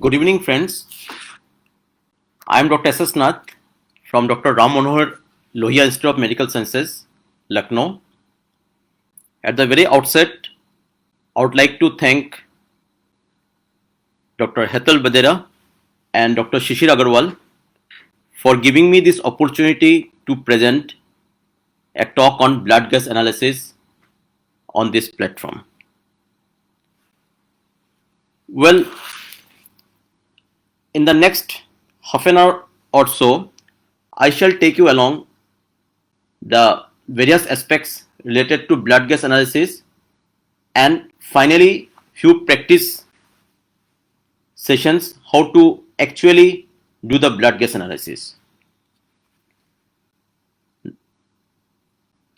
Good evening, friends. I am Dr. S.S. Nath from Dr. Ram Manohar Lohia Institute of Medical Sciences, Lucknow. At the very outset, I would like to thank Dr. Hetal Badera and Dr. Shishir Agarwal for giving me this opportunity to present a talk on blood gas analysis on this platform. Well, in the next half an hour or so, I shall take you along the various aspects related to blood gas analysis and finally few practice sessions how to actually do the blood gas analysis.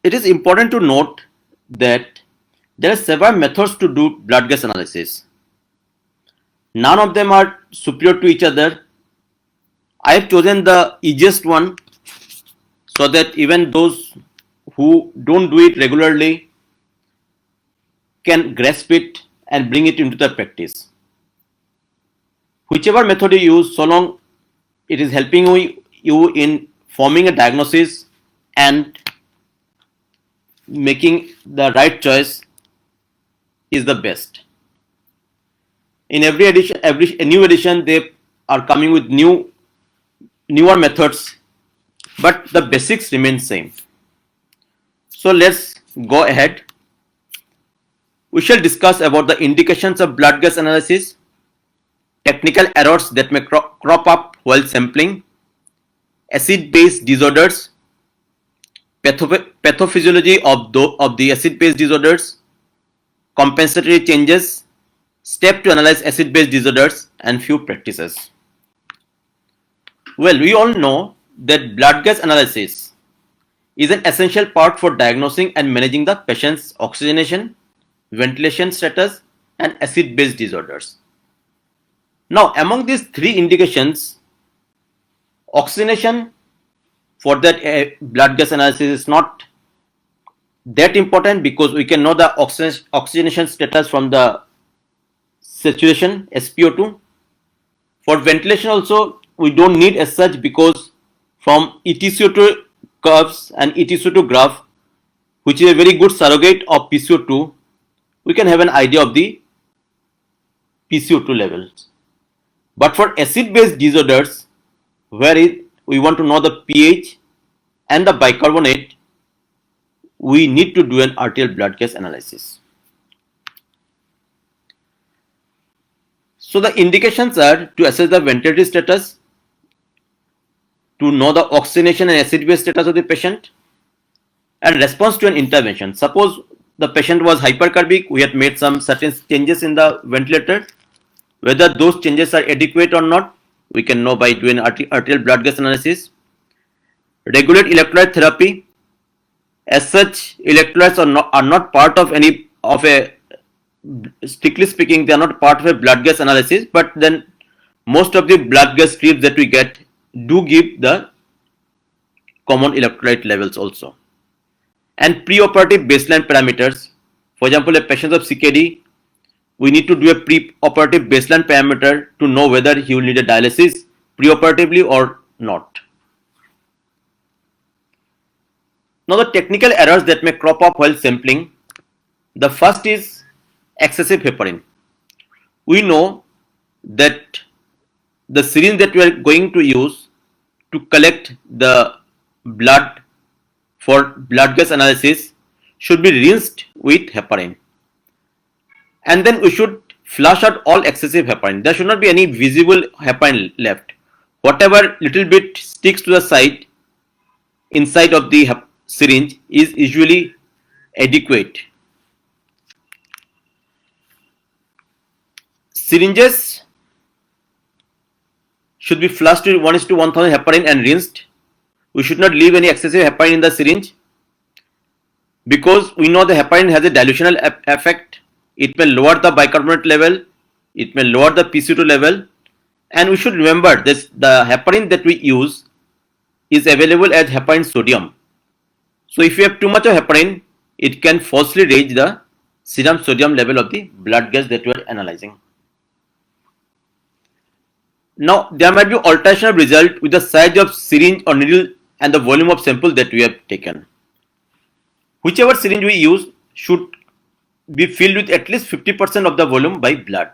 It is important to note that there are several methods to do blood gas analysis. None of them are superior to each other. I have chosen the easiest one so that even those who don't do it regularly can grasp it and bring it into the practice. Whichever method you use, so long it is helping you in forming a diagnosis and making the right choice is the best. In every new edition, they are coming with newer methods, but the basics remain same. So let's go ahead. We shall discuss about the indications of blood gas analysis, technical errors that may crop up while sampling, acid-base disorders, pathophysiology of the acid-base disorders, compensatory changes, step to analyze acid-base disorders, and few practices. Well, we all know that blood gas analysis is an essential part for diagnosing and managing the patient's oxygenation, ventilation status, and acid-base disorders. Now, among these three indications, oxygenation for that blood gas analysis is not that important because we can know the oxygenation status from the saturation SpO2. For ventilation also we don't need as such because from EtCO2 curves and EtCO2 graph, which is a very good surrogate of PCO2, we can have an idea of the PCO2 levels. But for acid-base disorders, where we want to know the pH and the bicarbonate, we need to do an arterial blood gas analysis. So the indications are to assess the ventilatory status, to know the oxygenation and acid-base status of the patient, and response to an intervention. Suppose the patient was hypercarbic, we had made some certain changes in the ventilator. Whether those changes are adequate or not, we can know by doing arterial blood gas analysis. Regulate electrolyte therapy. As such, electrolytes are not part of strictly speaking, they are not part of a blood gas analysis, but then most of the blood gas strips that we get do give the common electrolyte levels also. And preoperative baseline parameters. For example, a patient of CKD, we need to do a preoperative baseline parameter to know whether he will need a dialysis preoperatively or not. Now the technical errors that may crop up while sampling. The first is excessive heparin. We know that the syringe that we are going to use to collect the blood for blood gas analysis should be rinsed with heparin. And then we should flush out all excessive heparin. There should not be any visible heparin left. Whatever little bit sticks to the side inside of the syringe is usually adequate. Syringes should be flushed with 1:1000 heparin and rinsed. We should not leave any excessive heparin in the syringe because we know the heparin has a dilutional effect. It may lower the bicarbonate level, it may lower the PCO2 level, and we should remember this: the heparin that we use is available as heparin sodium. So if you have too much of heparin, it can falsely raise the serum sodium level of the blood gas that you are analyzing. Now there might be alteration of result with the size of syringe or needle and the volume of sample that we have taken. Whichever syringe we use should be filled with at least 50% of the volume by blood.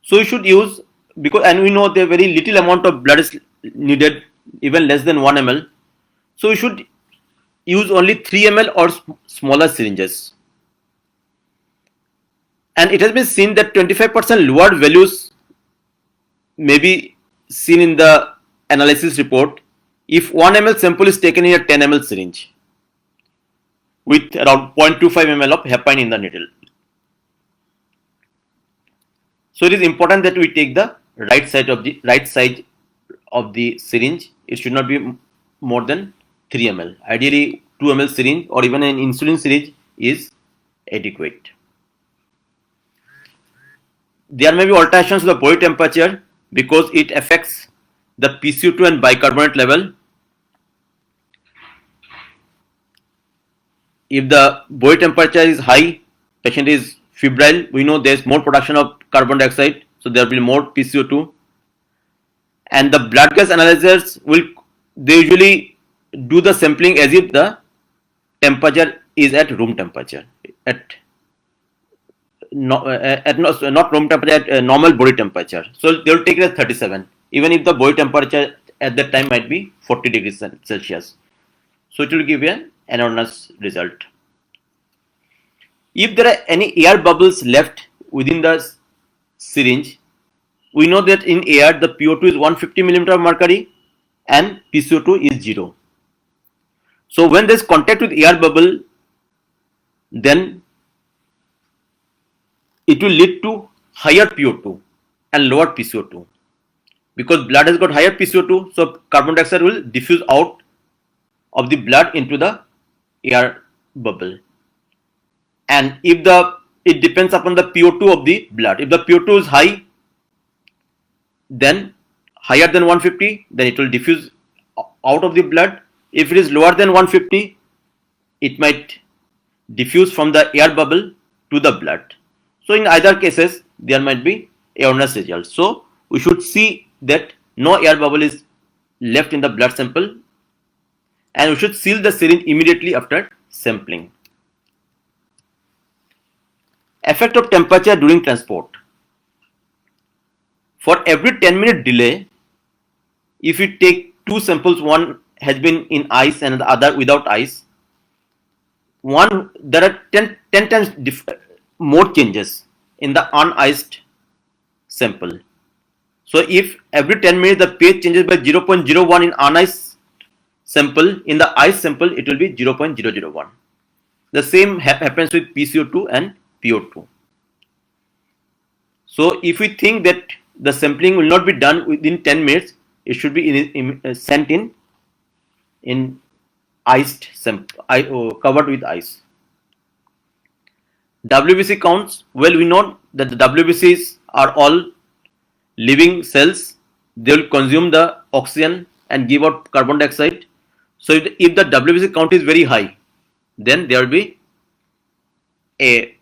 So we should use, because and we know the very little amount of blood is needed, even less than 1 ml. So we should use only 3 ml or smaller syringes. And it has been seen that 25% lower values may be seen in the analysis report if 1 ml sample is taken in a 10 ml syringe with around 0.25 ml of heparin in the needle. So it is important that we take the right side of the syringe. It should not be more than 3 ml. Ideally 2 ml syringe or even an insulin syringe is adequate. There may be alterations of the body temperature because it affects the PCO2 and bicarbonate level. If the body temperature is high, patient is febrile, we know there is more production of carbon dioxide, so there will be more PCO2. And the blood gas analyzers they usually do the sampling as if the temperature is at room temperature, not room temperature, at normal body temperature. So they will take it as 37, even if the body temperature at that time might be 40 degrees Celsius. So it will give an erroneous result. If there are any air bubbles left within the syringe, we know that in air the PO2 is 150 millimeter of mercury and PCO2 is 0. So when there is contact with air bubble, then it will lead to higher PO2 and lower PCO2. Because blood has got higher PCO2, so carbon dioxide will diffuse out of the blood into the air bubble. And if it depends upon the PO2 of the blood. If the PO2 is high, then higher than 150, then it will diffuse out of the blood. If it is lower than 150, it might diffuse from the air bubble to the blood. So in either cases, there might be erroneous results. So we should see that no air bubble is left in the blood sample, and we should seal the syringe immediately after sampling. Effect of temperature during transport. For every 10-minute delay, if you take two samples, one has been in ice and the other without ice, there are 10 times more changes in the uniced sample. So if every 10 minutes the pH changes by 0.01 in uniced sample, in the ice sample it will be 0.001. The same happens with PCO2 and PO2. So if we think that the sampling will not be done within 10 minutes, it should be sent in iced sample, covered with ice. WBC counts. Well, we know that the WBCs are all living cells. They will consume the oxygen and give out carbon dioxide. So if the WBC count is very high, then there will be a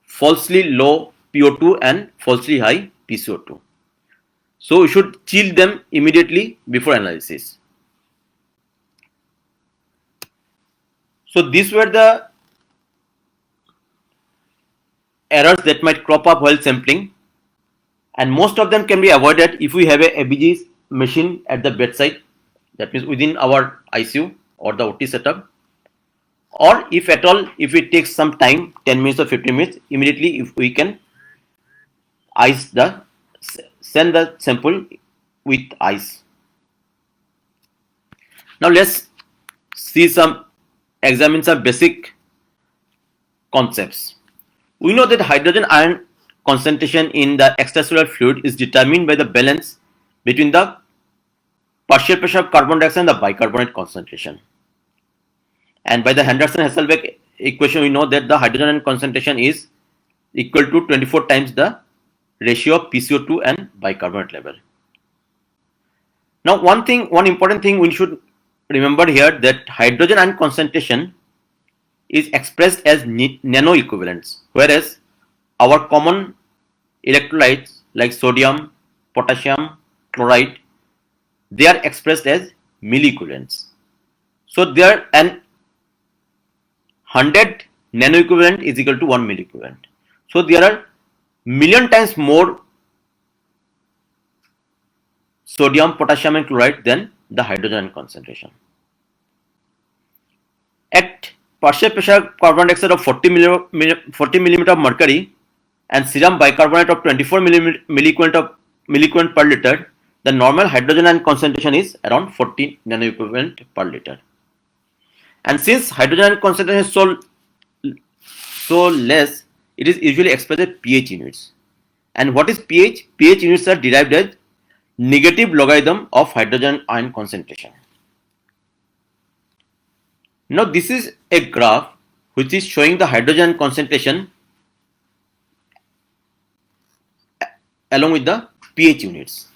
falsely low PO2 and falsely high PCO2. So we should chill them immediately before analysis. So these were the errors that might crop up while sampling, and most of them can be avoided if we have a ABG machine at the bedside, that means within our ICU or the OT setup, or if at all, if it takes some time, 10 minutes or 15 minutes, immediately if we can send the sample with ice. Now let's examine some basic concepts. We know that hydrogen ion concentration in the extracellular fluid is determined by the balance between the partial pressure of carbon dioxide and the bicarbonate concentration. And by the Henderson-Hasselbalch equation, we know that the hydrogen ion concentration is equal to 24 times the ratio of PCO2 and bicarbonate level. Now one important thing we should remember here, that hydrogen ion concentration is expressed as nano equivalents, whereas our common electrolytes like sodium, potassium chloride, they are expressed as milliequivalents. So there an 100 nanoequivalent is equal to 1 milliequivalent. So there are million times more sodium, potassium and chloride than the hydrogen concentration. At partial pressure carbon dioxide of 40 millimeter of mercury and serum bicarbonate of 24 milliequivalent per liter, the normal hydrogen ion concentration is around 40 nanoequivalent per liter. And since hydrogen ion concentration is so less, it is usually expressed as pH units. And what is pH? pH units are derived as negative logarithm of hydrogen ion concentration. Now this is a graph which is showing the hydrogen concentration along with the pH units.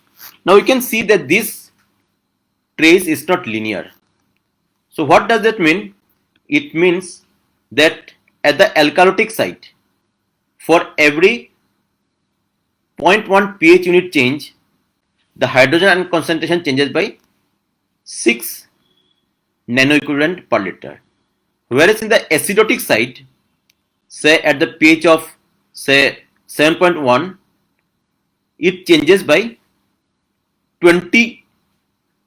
Now you can see that this trace is not linear. So what does that mean? It means that at the alkalotic site, for every 0.1 pH unit change, the hydrogen ion concentration changes by 6 nanoequivalent per liter. Whereas in the acidotic site, say at the pH of say 7.1, it changes by 20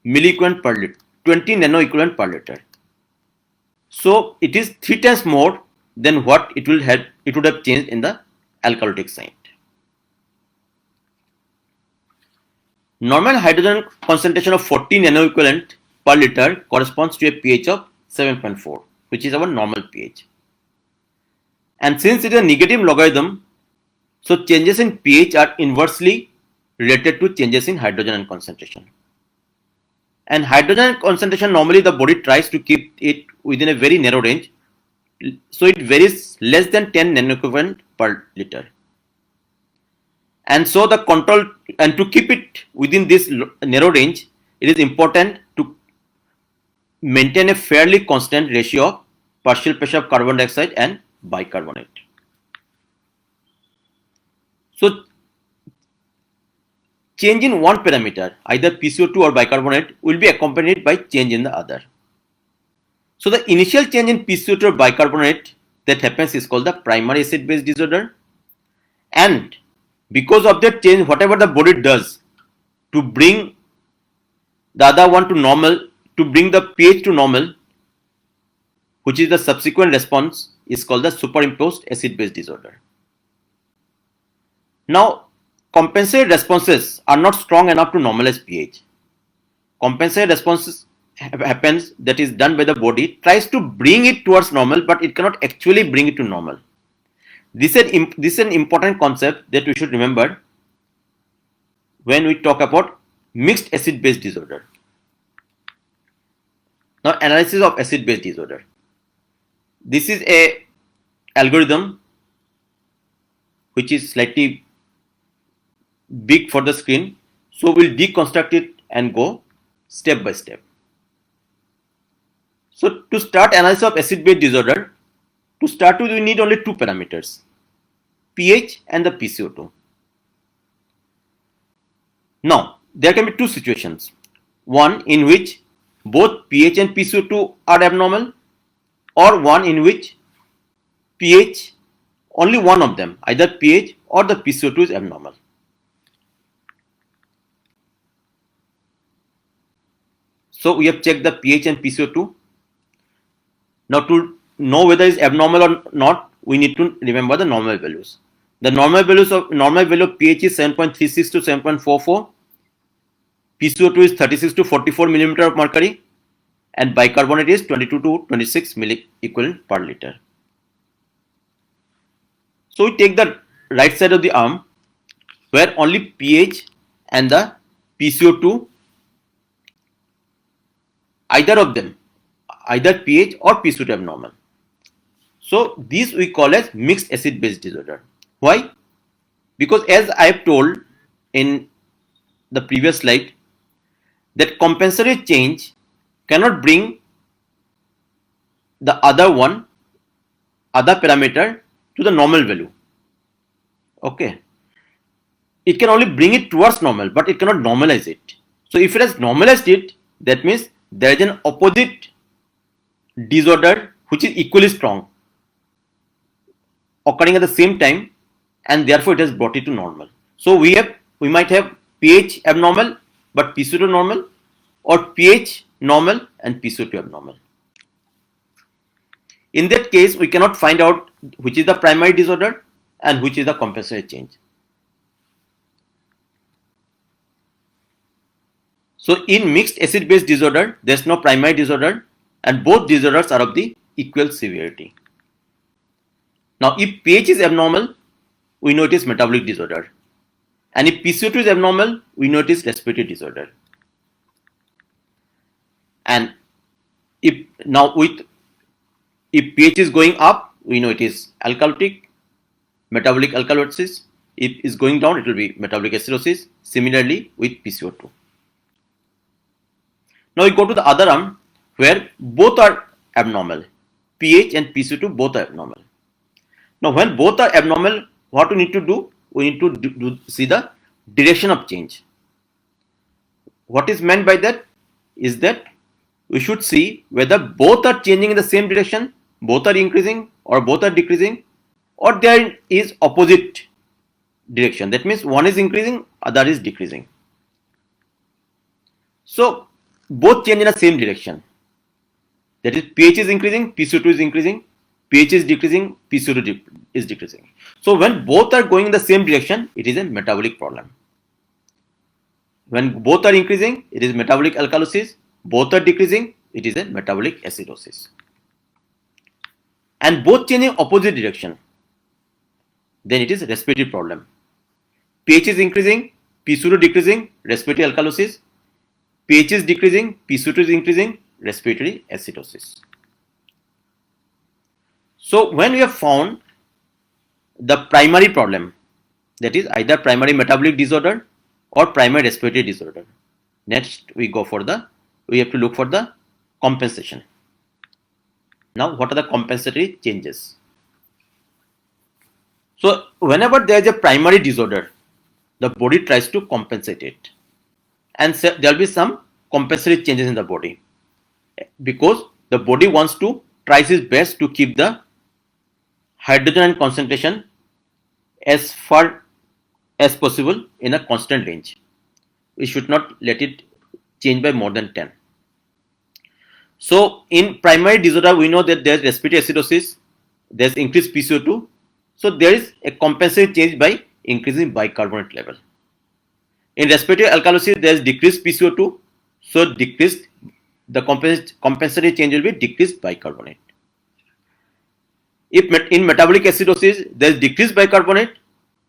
milliequivalent per liter, 20 nanoequivalent per liter. So it is 3 times more than what it would have changed in the alkalotic site. Normal hydrogen concentration of 40 nanoequivalent per liter corresponds to a pH of 7.4, which is our normal pH. And since it is a negative logarithm, so changes in pH are inversely related to changes in hydrogen ion concentration. And hydrogen concentration, normally the body tries to keep it within a very narrow range, so it varies less than 10 nanoequivalent per liter. And so the control, and to keep it within this narrow range, it is important to maintain a fairly constant ratio of partial pressure of carbon dioxide and bicarbonate. So change in one parameter, either PCO2 or bicarbonate, will be accompanied by change in the other. So the initial change in PCO2 or bicarbonate that happens is called the primary acid-base disorder. And because of that change, whatever the body does to bring the other one to normal, to bring the pH to normal, which is the subsequent response, is called the superimposed acid-base disorder. Now, compensated responses are not strong enough to normalize pH. Compensated responses happens, that is done by the body, tries to bring it towards normal, but it cannot actually bring it to normal. This is an important concept that we should remember when we talk about mixed acid-base disorder. Now, analysis of acid-base disorder. This is a algorithm which is slightly big for the screen, so we'll deconstruct it and go step by step. So to start analysis of acid-base disorder, to start with we need only two parameters, pH and the PCO2. Now there can be two situations, one in which both pH and PCO2 are abnormal, or one in which pH, only one of them, either pH or the PCO2 is abnormal. So we have checked the pH and PCO2. Now to know whether it is abnormal or not, we need to remember the normal values. The normal value of pH is 7.36 to 7.44. PCO2 is 36 to 44 millimeter of mercury, and bicarbonate is 22 to 26 milliequivalent per liter. So we take the right side of the arm where only pH and the PCO2, either of them, either pH or PCO2 abnormal. So these we call as mixed acid-base disorder. Why? Because as I have told in the previous slide, that compensatory change cannot bring the other parameter to the normal value. Okay. it can only bring it towards normal, but it cannot normalize it. So if it has normalized it, that means there is an opposite disorder which is equally strong occurring at the same time, and therefore it has brought it to normal. So we might have pH abnormal but PCO2 normal, or pH normal and PCO2 abnormal. In that case, we cannot find out which is the primary disorder and which is the compensatory change. So in mixed acid base disorder, there is no primary disorder, and both disorders are of the equal severity. Now if pH is abnormal, we know it is metabolic disorder, and if PCO2 is abnormal, we know it is respiratory disorder. And if pH is going up, we know it is alkalotic, metabolic alkalosis. If it is going down, it will be metabolic acidosis. Similarly with PCO2. Now we go to the other arm where both are abnormal. pH and PCO2 both are abnormal. Now when both are abnormal, what we need to do? We need to see the direction of change. What is meant by that is that we should see whether both are changing in the same direction, both are increasing or both are decreasing, or there is opposite direction. That means one is increasing, other is decreasing. So both change in the same direction. That is, pH is increasing, PCO2 is increasing, pH is decreasing, PCO2 is decreasing. So when both are going in the same direction, it is a metabolic problem. When both are increasing, it is metabolic alkalosis. Both are decreasing, it is a metabolic acidosis. And both changing opposite direction, then it is a respiratory problem. pH is increasing, PCO2 decreasing, respiratory alkalosis. pH is decreasing, PCO2 is increasing, respiratory acidosis. So when we have found the primary problem, that is either primary metabolic disorder or primary respiratory disorder, next we have to look for the compensation. Now what are the compensatory changes? So whenever there is a primary disorder, the body tries to compensate it, and there will be some compensatory changes in the body, because the body wants to try its best to keep the hydrogen ion concentration as far as possible in a constant range. We should not let it change by more than 10. So in primary disorder, we know that there is respiratory acidosis, there is increased PCO2. So there is a compensatory change by increasing bicarbonate level. In respiratory alkalosis, there is decreased PCO2. So the compensatory change will be decreased bicarbonate. If in metabolic acidosis, there is decreased bicarbonate,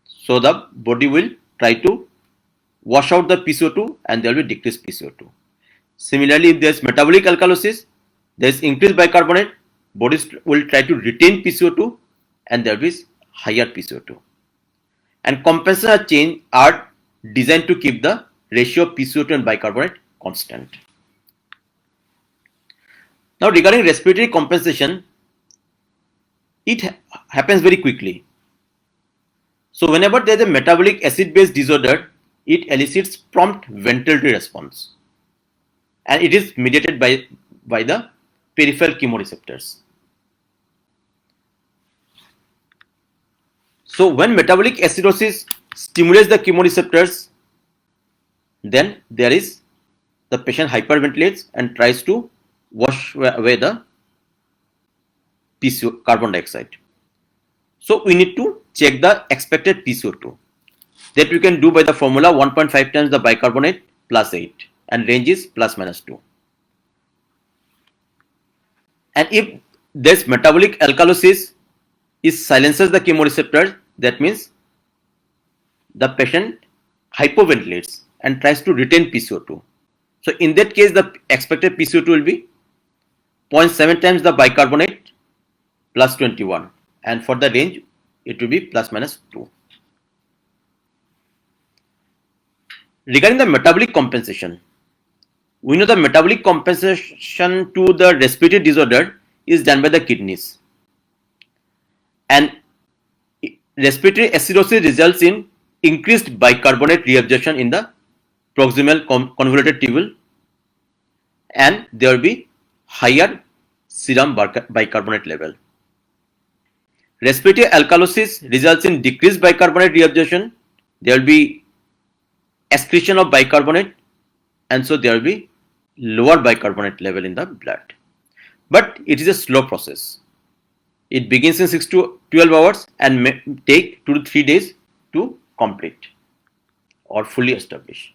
so the body will try to wash out the PCO2 and there will be decreased PCO2. Similarly, if there is metabolic alkalosis, there is increased bicarbonate, bodies will try to retain PCO2 and there will be higher PCO2. And compensatory change are designed to keep the ratio of PCO2 and bicarbonate constant. Now regarding respiratory compensation, it happens very quickly. So whenever there is a metabolic acid-base disorder, it elicits prompt ventilatory response, and it is mediated by the peripheral chemoreceptors. So when metabolic acidosis stimulates the chemoreceptors, then the patient hyperventilates and tries to wash away the PCO, carbon dioxide. So we need to check the expected PCO2. That we can do by the formula 1.5 times the bicarbonate plus 8, and range is plus minus 2. And if this metabolic alkalosis silences the chemoreceptors, that means the patient hypoventilates and tries to retain PCO2. So in that case, the expected PCO2 will be 0.7 times the bicarbonate plus 21, and for the range it will be plus minus 2. Regarding the metabolic compensation, we know the metabolic compensation to the respiratory disorder is done by the kidneys, and respiratory acidosis results in increased bicarbonate reabsorption in the proximal convoluted tubule, and there will be higher serum bicarbonate level. Respiratory alkalosis results in decreased bicarbonate reabsorption. There will be excretion of bicarbonate, and so there will be lower bicarbonate level in the blood. But it is a slow process. It begins in 6 to 12 hours and may take 2 to 3 days to complete or fully establish.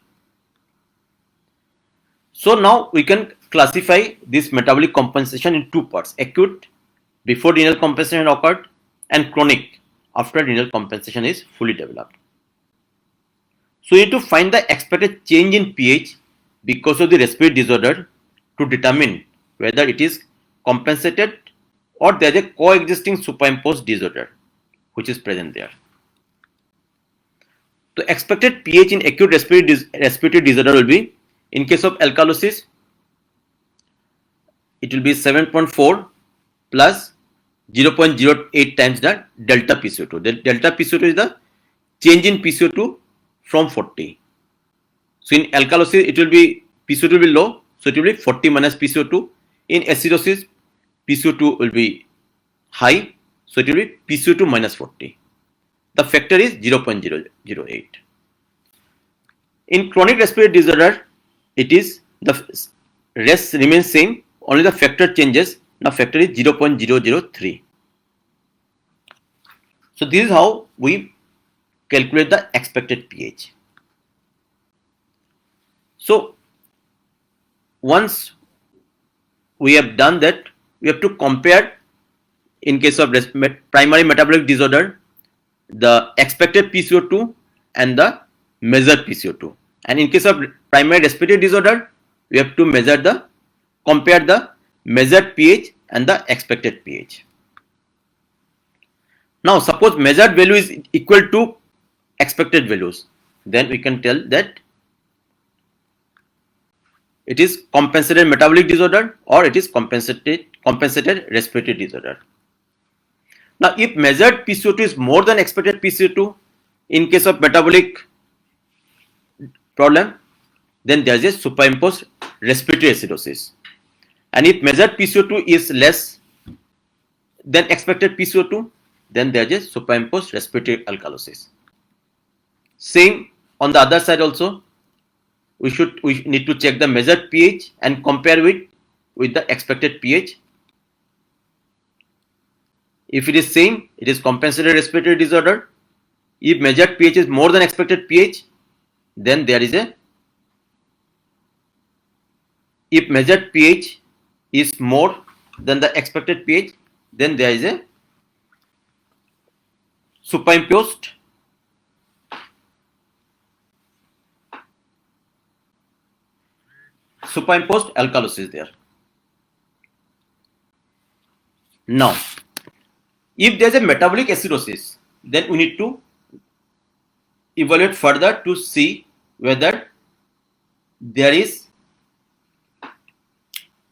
So now we can classify this metabolic compensation in two parts: acute, before renal compensation occurred, and chronic, after renal compensation is fully developed. So you need to find the expected change in pH because of the respiratory disorder to determine whether it is compensated or there is a coexisting superimposed disorder which is present there. The expected pH in acute respiratory disorder will be, in case of alkalosis, it will be 7.4 plus 0.08 times the delta PCO2. The delta PCO2 is the change in PCO2 from 40. So in alkalosis, it will be PCO2 will be low, so it will be 40 minus PCO2. In acidosis, PCO2 will be high, so it will be PCO2 minus 40. The factor is 0.008. In chronic respiratory disorder, it is the rest remains same, only the factor changes. Now factor is 0.003. So this is how we calculate the expected pH. So once we have done that, we have to compare, in case of primary metabolic disorder, the expected PCO2 and the measured PCO2. And in case of primary respiratory disorder, we have to compare the measured pH and the expected pH. Now suppose measured value is equal to expected values, then we can tell that it is compensated metabolic disorder or it is compensated respiratory disorder. Now if measured PCO2 is more than expected PCO2, in case of metabolic problem, then there is a superimposed respiratory acidosis. And if measured PCO2 is less than expected PCO2, then there is a superimposed respiratory alkalosis. Same on the other side also, we need to check the measured pH and compare with the expected pH. If it is same, it is compensated respiratory disorder. If measured pH is more than expected pH, then there is if measured pH is more than the expected pH, then there is a superimposed alkalosis there. Now, if there is a metabolic acidosis, then we need to evaluate further to see whether there is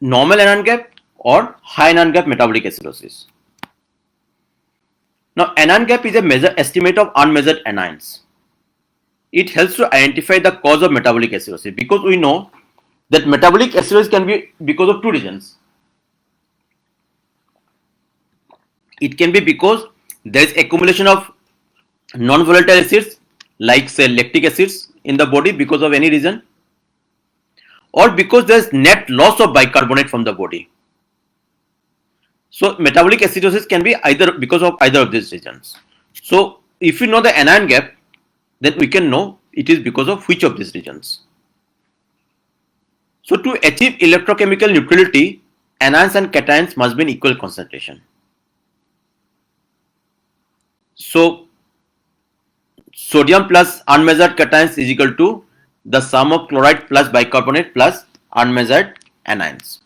normal anion gap or high anion gap metabolic acidosis. Now, anion gap is a measure estimate of unmeasured anions. It helps to identify the cause of metabolic acidosis, because we know that metabolic acidosis can be because of two reasons. It can be because there is accumulation of non-volatile acids like say lactic acids in the body because of any reason, or because there is net loss of bicarbonate from the body. So metabolic acidosis can be either because of either of these reasons. So if we know the anion gap, then we can know it is because of which of these reasons. So to achieve electrochemical neutrality, anions and cations must be in equal concentration. So sodium plus unmeasured cations is equal to the sum of chloride plus bicarbonate plus unmeasured anions.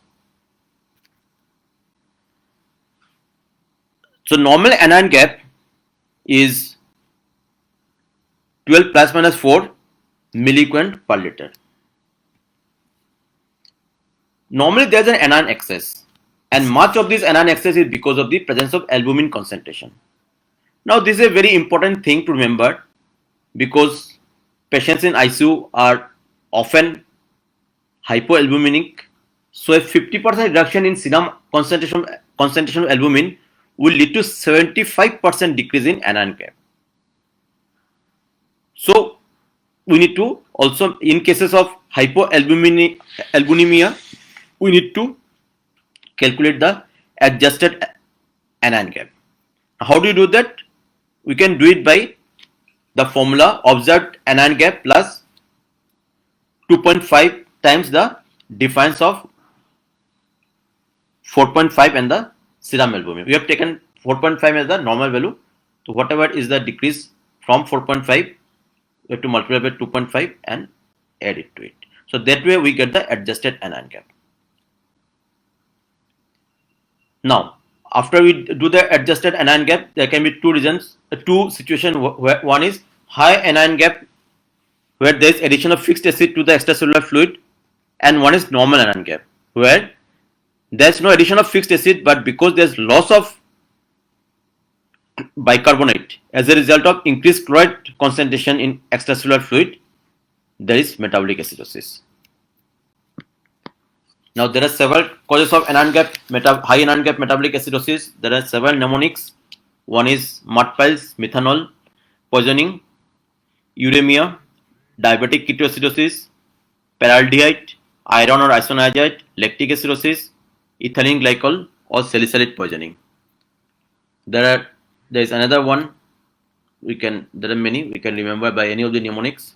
So normal anion gap is 12 plus minus 4 milliequivalent per liter. Normally there is an anion excess, and much of this anion excess is because of the presence of albumin concentration. Now this is a very important thing to remember, because patients in ICU are often hypoalbuminic. So a 50% reduction in serum concentration of albumin will lead to 75% decrease in anion gap. So we need to also, in cases of hypoalbuminemia, we need to calculate the adjusted anion gap. How do you do that? We can do it by the formula observed anion gap plus 2.5 times the difference of 4.5 and the serum albumin. We have taken 4.5 as the normal value. So whatever is the decrease from 4.5, we have to multiply by 2.5 and add it to it. So that way we get the adjusted anion gap. Now, after we do the adjusted anion gap, there can be two situations. Where one is high anion gap, where there is addition of fixed acid to the extracellular fluid, and one is normal anion gap, where there is no addition of fixed acid, but because there is loss of bicarbonate as a result of increased chloride concentration in extracellular fluid, there is metabolic acidosis. Now there are several causes of anion gap, high anion gap metabolic acidosis. There are several mnemonics. One is mud piles, methanol, poisoning, uremia, diabetic ketoacidosis, paraldehyde, iron or isoniazide, lactic acidosis, ethylene glycol, or salicylate poisoning. There is another one. There are many. We can remember by any of the mnemonics.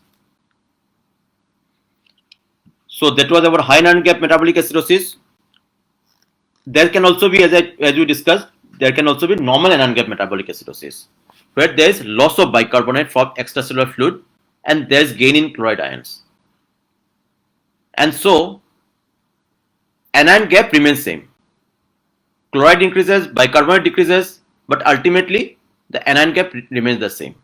So that was our high anion gap metabolic acidosis. There can also be, as we discussed, there can also be normal anion gap metabolic acidosis, where there is loss of bicarbonate from extracellular fluid and there is gain in chloride ions. And so anion gap remains same. Chloride increases, bicarbonate decreases, but ultimately the anion gap remains the same.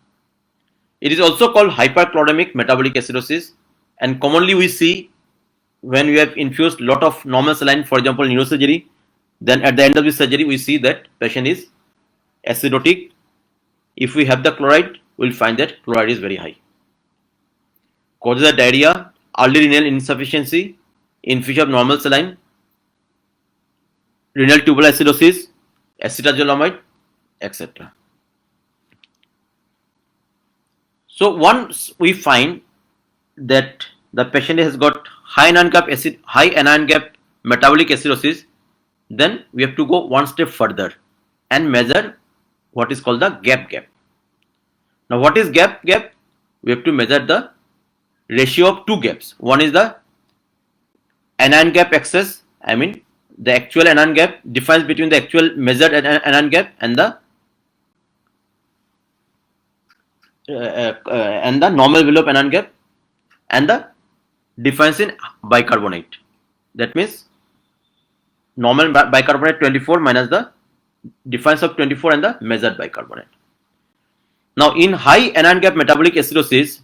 It is also called hyperchloremic metabolic acidosis, and commonly we see when we have infused lot of normal saline, for example neurosurgery, then at the end of the surgery we see that patient is acidotic. If we have the chloride, we will find that chloride is very high. Causes of diarrhea, early renal insufficiency, infusion of normal saline, renal tubular acidosis, acetazolamide, etc. So once we find that the patient has got high anion gap metabolic acidosis, then we have to go one step further and measure what is called the gap. Now what is gap? We have to measure the ratio of two gaps. One is the anion gap excess, I mean the actual anion gap, difference between the actual measured anion gap and the normal value of anion gap, and the difference in bicarbonate. That means normal bicarbonate 24 minus the difference of 24 and the measured bicarbonate. Now in high anion gap metabolic acidosis,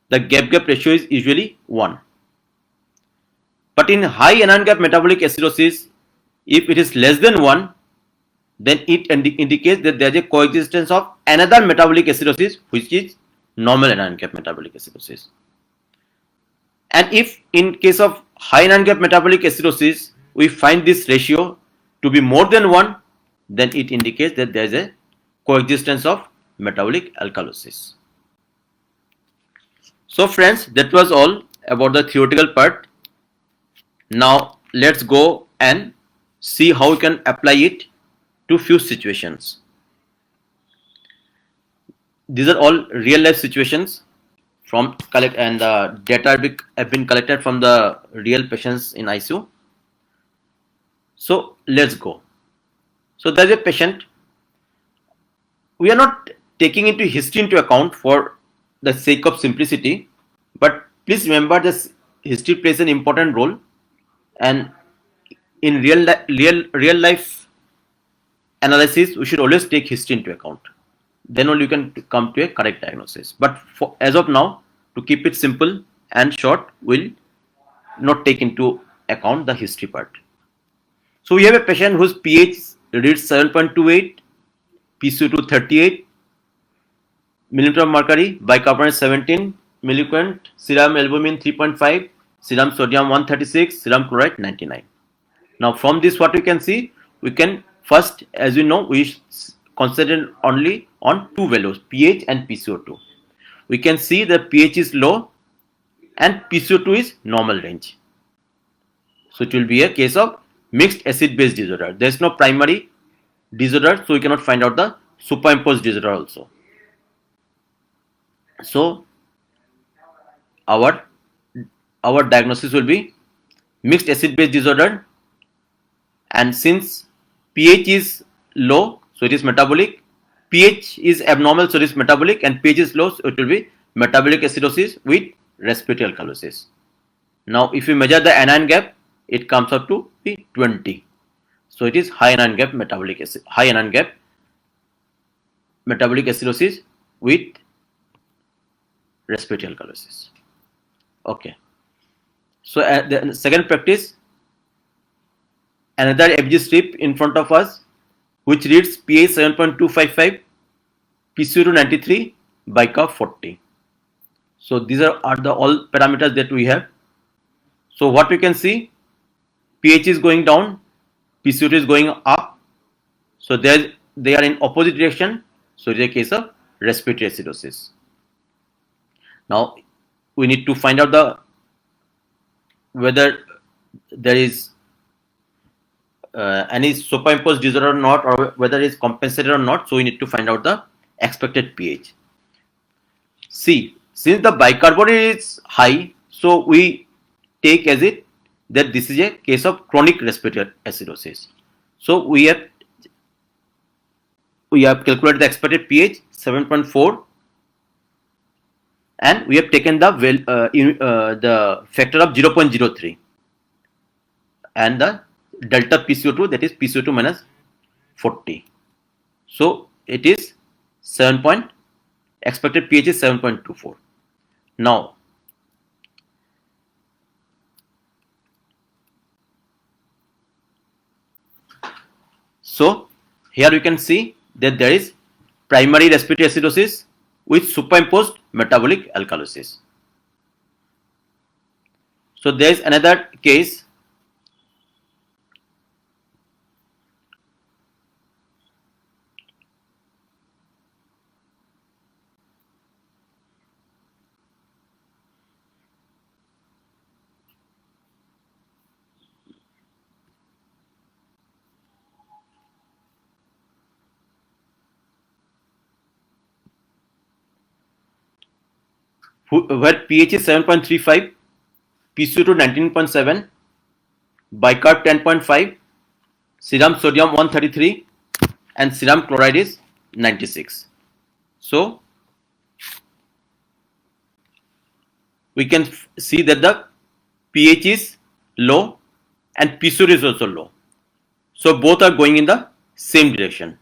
the gap ratio is usually 1. But in high anion gap metabolic acidosis, if it is less than 1, then it indicates that there is a coexistence of another metabolic acidosis, which is normal anion gap metabolic acidosis. And if in case of high anion gap metabolic acidosis we find this ratio to be more than 1, then it indicates that there is a coexistence of metabolic alkalosis. So friends, that was all about the theoretical part. Now let's go and see how we can apply it to few situations. These are all real life situations from and the data have been collected from the real patients in ICU. So let's go. So there's a patient. We are not taking into history into account for the sake of simplicity, but please remember this history plays an important role, and in real life analysis we should always take history into account. Then only you can come to a correct diagnosis. But as of now, to keep it simple and short, we'll not take into account the history part. So we have a patient whose pH reads 7.28, PCO2 38, millimeter of mercury, bicarbonate 17 milliquent, serum albumin 3.5, serum sodium 136, serum chloride 99. Now from this what we can see, we can first, as you know, we concentrate only on two values, pH and PCO2. We can see the pH is low and PCO2 is normal range. So it will be a case of mixed acid base disorder. There is no primary disorder, so we cannot find out the superimposed disorder also. So our diagnosis will be mixed acid base disorder, and since pH is low, so it is metabolic, pH is abnormal, so it is metabolic, and pH is low, so it will be metabolic acidosis with respiratory alkalosis. Now if we measure the anion gap, it comes up to be 20. So it is high anion gap metabolic acid, high anion gap metabolic acidosis with respiratory alkalosis. Okay. So the second practice, another FG strip in front of us, which reads pH 7.255, PCO2 93, bicarb 40. So these are the all parameters that we have. So what we can see, pH is going down, PCO2 is going up. So they are in opposite direction. So it is a case of respiratory acidosis. Now we need to find out whether there is any superimposed disorder or not, or whether it is compensated or not. So we need to find out the expected pH. See, since the bicarbonate is high, so we take as it that this is a case of chronic respiratory acidosis. So we have calculated the expected pH 7.4, and we have taken the factor of 0.03 and the delta PCO2, that is PCO2 minus 40. So it is expected pH is 7.24. Now so here you can see that there is primary respiratory acidosis with superimposed metabolic alkalosis. So there is another case. Where pH is 7.35, PCO2 19.7, bicarb 10.5, serum sodium 133, and serum chloride is 96. So we can see that the pH is low and PCO2 is also low. So both are going in the same direction.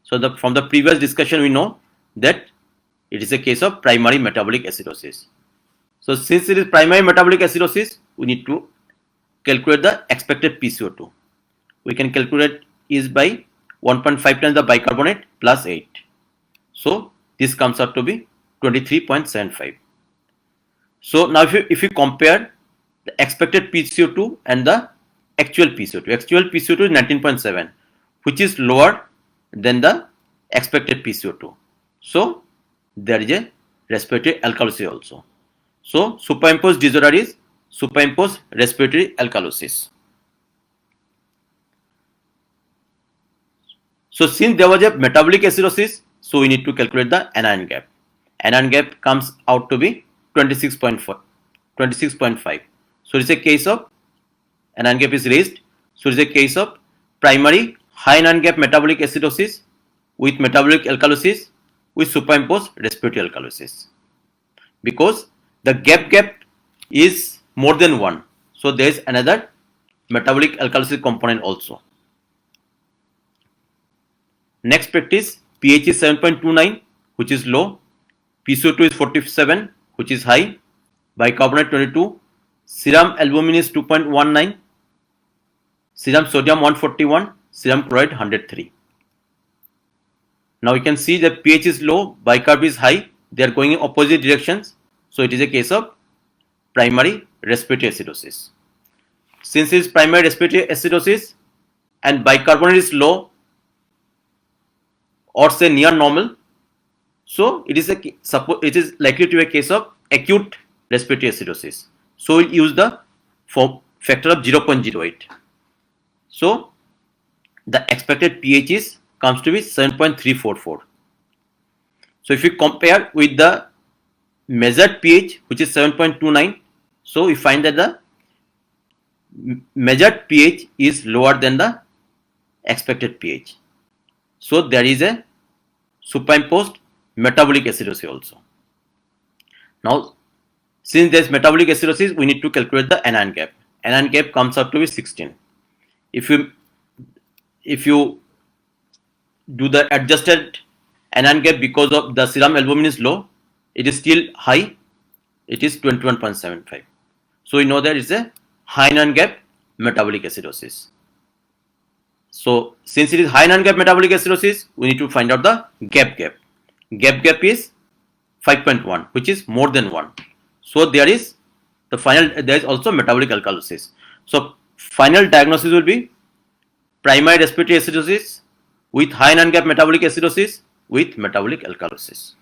So from the previous discussion we know that it is a case of primary metabolic acidosis. So since it is primary metabolic acidosis, we need to calculate the expected PCO2. We can calculate is by 1.5 times the bicarbonate plus 8. So this comes up to be 23.75. So now if you compare the expected PCO2 and the actual PCO2 is 19.7, which is lower than the expected PCO2. So there is a respiratory alkalosis also. So superimposed disorder is superimposed respiratory alkalosis. So since there was a metabolic acidosis, so we need to calculate the anion gap. Anion gap comes out to be 26.5. So it is a case of anion gap is raised. So it is a case of primary high anion gap metabolic acidosis with metabolic alkalosis with superimposed respiratory alkalosis, because the gap is more than 1. So there is another metabolic alkalosis component also. Next practice, pH is 7.29, which is low, PCO2 is 47, which is high, bicarbonate 22, serum albumin is 2.19, serum sodium 141, serum chloride 103. Now you can see the pH is low, bicarb is high. They are going in opposite directions. So it is a case of primary respiratory acidosis. Since it is primary respiratory acidosis and bicarbonate is low or say near normal, so it is likely to be a case of acute respiratory acidosis. So we'll use the factor of 0.08. So the expected pH comes to be 7.344. So if you compare with the measured pH, which is 7.29, so we find that the measured pH is lower than the expected pH. So there is a superimposed metabolic acidosis also. Now, since there is metabolic acidosis, we need to calculate the anion gap. Anion gap comes out to be 16. If you do the adjusted anion gap because of the serum albumin is low, it is still high. It is 21.75. So we know that it's a high anion gap metabolic acidosis. So since it is high anion gap metabolic acidosis, we need to find out the gap. Gap is 5.1, which is more than 1. So there is also metabolic alkalosis. So final diagnosis will be primary respiratory acidosis with high anion gap metabolic acidosis with metabolic alkalosis.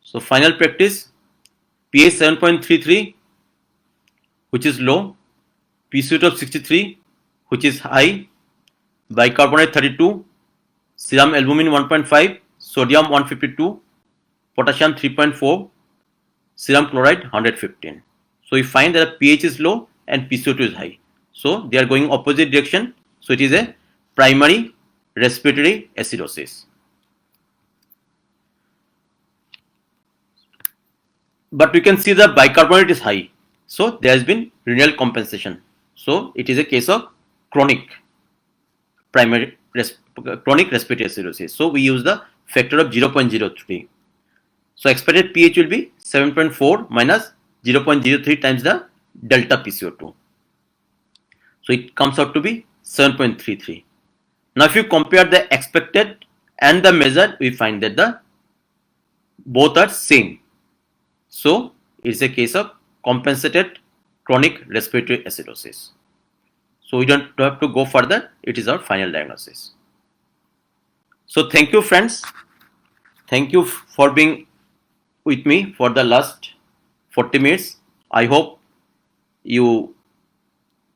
So final practice, pH 7.33, which is low, PCO2 of 63, which is high, bicarbonate 32, serum albumin 1.5, sodium 152, potassium 3.4, serum chloride 115. So we find that the pH is low and PCO2 is high. So they are going opposite direction. So it is a primary respiratory acidosis. But we can see the bicarbonate is high. So there has been renal compensation. So it is a case of chronic respiratory acidosis. So we use the factor of 0.03. So expected pH will be 7.4 minus 0.03 times the delta PCO2. So it comes out to be 7.33. Now if you compare the expected and the measured, we find that both are same. So it's a case of compensated chronic respiratory acidosis. So we don't have to go further. It is our final diagnosis. So thank you, friends. Thank you for being with me for the last 40 minutes. I hope you